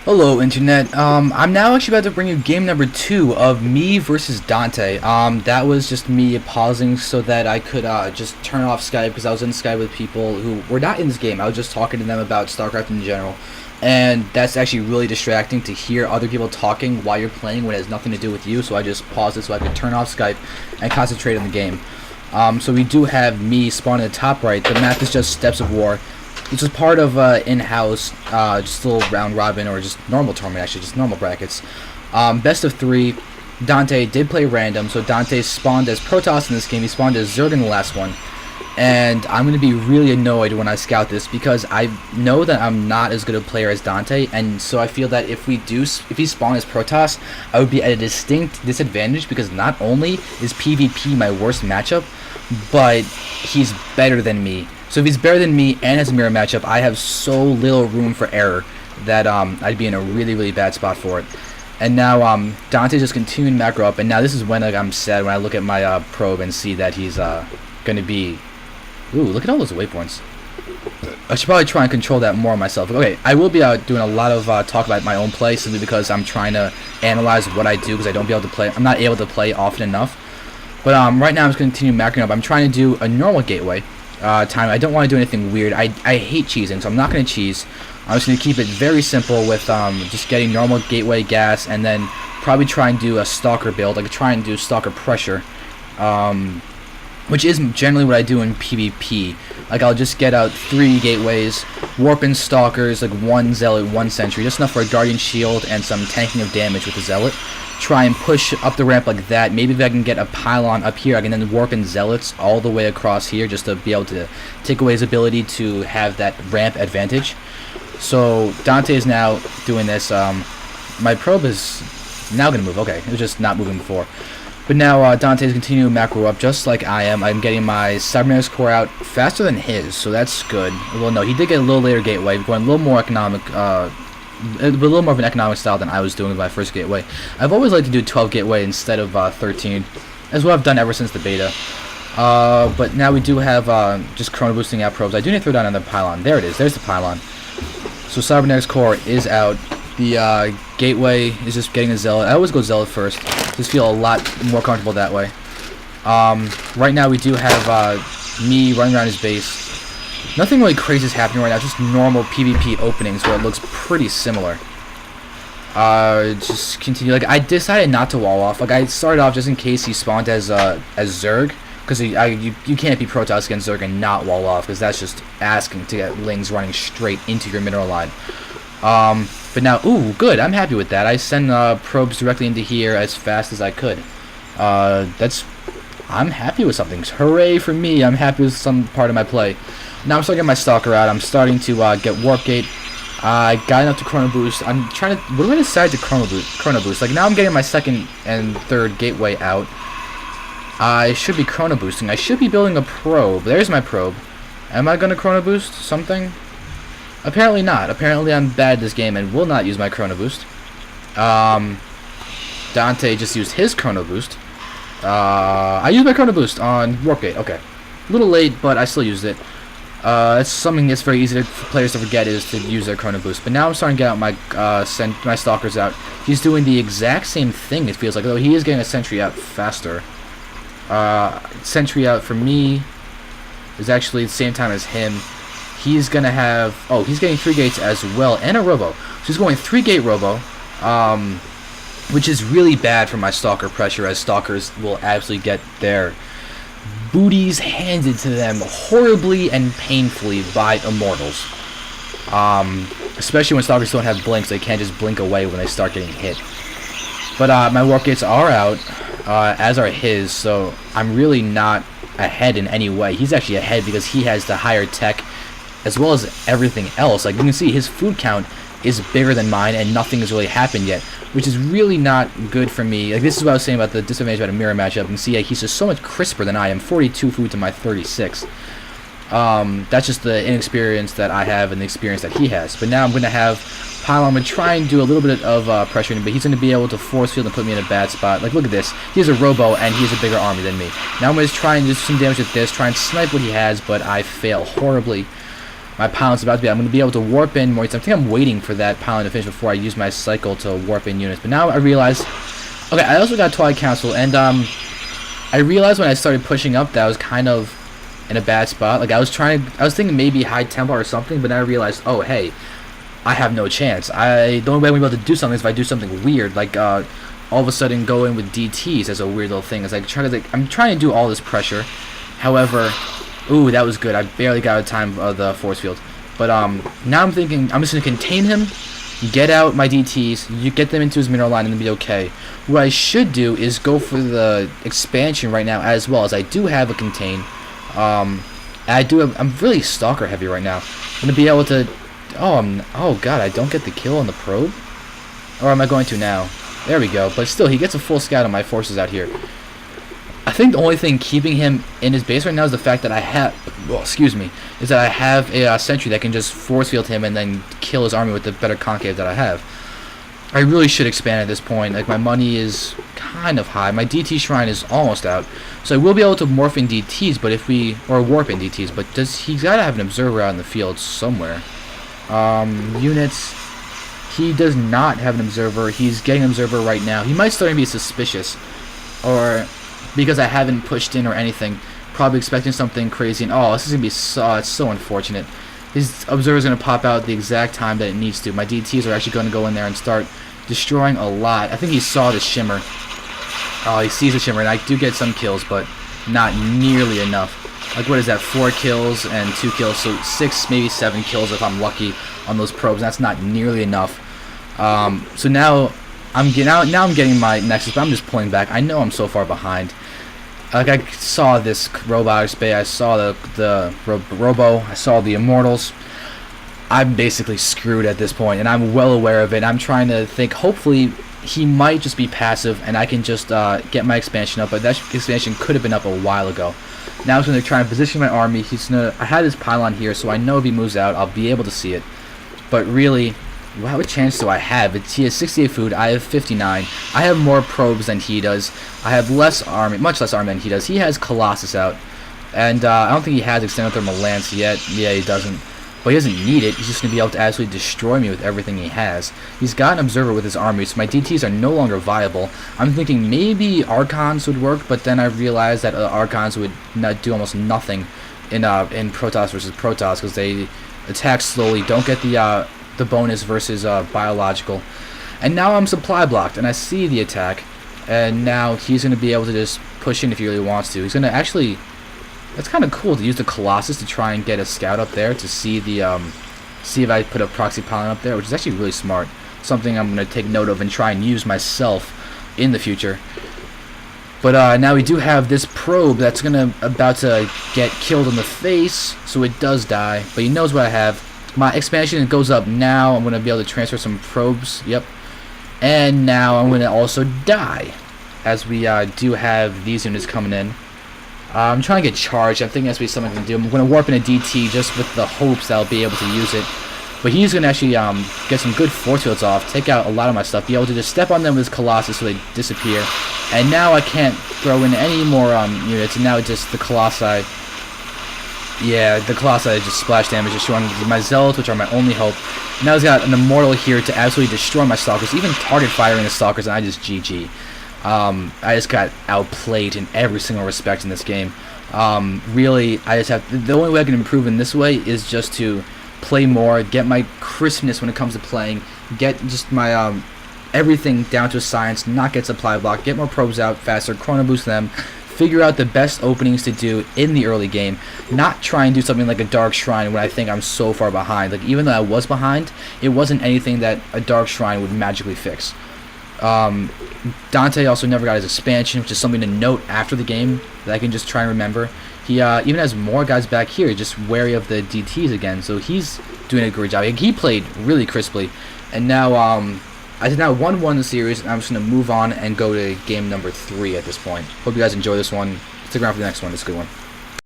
Hello, Internet. I'm now actually about to bring you game number 2 of me versus Dante. That was just me pausing so that I could just turn off Skype because I was in Skype with people who were not in this game. I was just talking to them about StarCraft in general, and that's actually really distracting to hear other people talking while you're playing when it has nothing to do with you. So I just paused it so I could turn off Skype and concentrate on the game. So we do have me spawn in the top right. The map is just Steps of War. Which is part of in-house, just a little round robin or just normal tournament, actually, just normal brackets. Best of 3. Dante did play random, so Dante spawned as Protoss in this game. He spawned as Zerg in the last one. And I'm going to be really annoyed when I scout this because I know that I'm not as good a player as Dante, and so I feel that if he spawned as Protoss, I would be at a distinct disadvantage because not only is PvP my worst matchup, but he's better than me. So if he's better than me and has a mirror matchup, I have so little room for error that I'd be in a really, really bad spot for it. And now Dante just continuing macro up, and now this is when I'm sad when I look at my probe and see that he's going to be... Ooh, look at all those waypoints. I should probably try and control that more myself. Okay, I will be doing a lot of talk about my own play simply because I'm trying to analyze what I do because I'm not able to play often enough. But right now I'm just going to continue macroing up. I'm trying to do a normal gateway. Time. I don't want to do anything weird. I hate cheesing, so I'm not going to cheese. I'm just going to keep it very simple with just getting normal gateway gas and then probably try and do a stalker build. Like try and do stalker pressure, which is generally what I do in PvP. Like I'll just get out 3 gateways, warp in stalkers, like 1 zealot, 1 sentry, just enough for a guardian shield and some tanking of damage with the zealot. Try and push up the ramp like that. Maybe if I can get a pylon up here, I can then warp in zealots all the way across here just to be able to take away his ability to have that ramp advantage. So Dante is now doing this. My probe is now going to move. Okay, it was just not moving before. But now Dante is continuing macro up just like I am. I'm getting my cybernetics core out faster than his, so that's good. Well, no, he did get a little later gateway, going a little more economic. A little more of an economic style than I was doing with my first gateway. I've always liked to do 12 gateway instead of 13, as what I've done ever since the beta. But now we do have just chrono boosting out probes. I do need to throw down another pylon. There it is. There's the pylon. So cybernetics core is out. The gateway is just getting a zealot. I always go zealot first. Just feel a lot more comfortable that way. Right now we do have me running around his base. Nothing really crazy is happening right now, just normal PvP openings where it looks pretty similar. Just continue. Like, I decided not to wall off. Like, I started off just in case he spawned as Zerg, because you can't be Protoss against Zerg and not wall off, because that's just asking to get Lings running straight into your mineral line. But now, ooh, good, I'm happy with that. I send probes directly into here as fast as I could. I'm happy with something. Hooray for me, I'm happy with some part of my play. Now I'm starting to get my stalker out. I'm starting to get warp gate. I got enough to chrono boost. I'm trying to. What do I decide to chrono boost? Like now I'm getting my second and third gateway out. I should be chrono boosting. I should be building a probe. There's my probe. Am I gonna chrono boost something? Apparently not. Apparently I'm bad at this game and will not use my chrono boost. Dante just used his chrono boost. I used my chrono boost on warp gate. Okay, a little late, but I still used it. It's something that's very easy for players to forget is to use their chrono boost. But now I'm starting to get out my stalkers out. He's doing the exact same thing, it feels like, though he is getting a sentry out faster. Sentry out for me is actually the same time as him. He's gonna have... Oh, he's getting 3 gates as well, and a robo. So he's going 3 gate robo, which is really bad for my stalker pressure, as stalkers will absolutely get their booties handed to them horribly and painfully by immortals. Especially when stalkers don't have blinks, they can't just blink away when they start getting hit. But my warp gates are out, as are his, so I'm really not ahead in any way. He's actually ahead because he has the higher tech as well as everything else. Like you can see, his food count is bigger than mine and nothing has really happened yet, which is really not good for me. Like this is what I was saying about the disadvantage about a mirror matchup. You can see he's just so much crisper than I am. 42 food to my 36. That's just the inexperience that I have and the experience that he has. But now I'm going to have Pylon. I'm going to try and do a little bit of pressure, but he's going to be able to force field and put me in a bad spot. Like look at this. He has a robo and he has a bigger army than me. Now I'm going to try and do some damage with this, try and snipe what he has, but I fail horribly. my pylon's about to be. I'm going to be able to warp in more. I think I'm waiting for that pylon to finish before I use my cycle to warp in units. But now I realize, okay, I also got Twilight Council, and I realized when I started pushing up that I was kind of in a bad spot. Like I was thinking maybe High Templar or something, but then I realized, oh hey, I have no chance. The only way I'm going to be able to do something is if I do something weird, like all of a sudden go in with DTs as a weird little thing. It's like I'm trying to do all this pressure. However, ooh, that was good. I barely got out of time of the force field. But now I'm thinking I'm just going to contain him, get out my DTs, you get them into his mineral line, and then be okay. What I should do is go for the expansion right now, as well as I do have a contain. I'm really stalker heavy right now. I'm going to be able to. Oh god, I don't get the kill on the probe? Or am I going to now? There we go. But still, he gets a full scout on my forces out here. I think the only thing keeping him in his base right now is the fact that I have, is that I have a sentry that can just force field him and then kill his army with the better concave that I have. I really should expand at this point. Like, my money is kind of high. My DT shrine is almost out. So I will be able to morph in DTs, but or warp in DTs, but he's got to have an observer out in the field somewhere. Units, he does not have an observer. He's getting an observer right now. He might start to be suspicious, or because I haven't pushed in or anything, probably expecting something crazy, and oh, this is gonna be it's so unfortunate. His observer's gonna pop out at the exact time that it needs to. My DTs are actually gonna go in there and start destroying a lot. I think he saw the shimmer. Oh, he sees the shimmer, and I do get some kills, but not nearly enough. Like, what is that, 4 kills and 2 kills, so 6, maybe 7 kills if I'm lucky on those probes. That's not nearly enough. So now I'm getting my Nexus, but I'm just pulling back. I know I'm so far behind. Like, I saw this robotics bay, I saw the Robo, I saw the Immortals. I'm basically screwed at this point, and I'm well aware of it. I'm trying to think, hopefully he might just be passive, and I can just get my expansion up, but that expansion could have been up a while ago. Now I'm going to try and position my army. I had his pylon here, so I know if he moves out, I'll be able to see it. But really, what chance do I have? He has 68 food, I have 59. I have more probes than he does. I have much less army than he does. He has Colossus out, and I don't think he has extended thermal lance yet. Yeah, he doesn't. But he doesn't need it. He's just going to be able to absolutely destroy me with everything he has. He's got an observer with his army, so my DTs are no longer viable. I'm thinking maybe Archons would work, but then I realized that Archons would not do almost nothing in Protoss versus Protoss, because they attack slowly, don't get the bonus versus biological. And now I'm supply blocked, and I see the attack, and now he's going to be able to just push in if he really wants to. He's going to actually... That's kind of cool to use the Colossus to try and get a scout up there to see see if I put a proxy pylon up there, which is actually really smart. Something I'm going to take note of and try and use myself in the future. But now we do have this probe that's about to get killed in the face, so it does die. But he knows what I have. My expansion goes up now. I'm going to be able to transfer some probes. Yep. And now I'm going to also die, as we do have these units coming in. I'm trying to get charged. I'm thinking that's be something I can do. I'm going to warp in a DT just with the hopes that I'll be able to use it. But he's going to actually get some good force fields off, take out a lot of my stuff, be able to just step on them with his Colossus so they disappear. And now I can't throw in any more units, and now just the Colossi. Yeah, the Colossi just splash damage, destroying my Zealots, which are my only hope. Now he's got an Immortal here to absolutely destroy my Stalkers, even target firing the Stalkers, and I just GG. I just got outplayed in every single respect in this game. Really, the only way I can improve in this way is just to play more, get my crispness when it comes to playing, get just my everything down to a science, not get supply block, get more probes out faster, chrono boost them, figure out the best openings to do in the early game, not try and do something like a Dark Shrine when I think I'm so far behind. Like, even though I was behind, it wasn't anything that a Dark Shrine would magically fix. Dante also never got his expansion, which is something to note after the game that I can just try and remember. He even has more guys back here, just wary of the DTs again, so he's doing a great job. He played really crisply, and now I did now 1-1 the series, and I'm just going to move on and go to game number 3 at this point. Hope you guys enjoy this one. Stick around for the next one. It's a good one.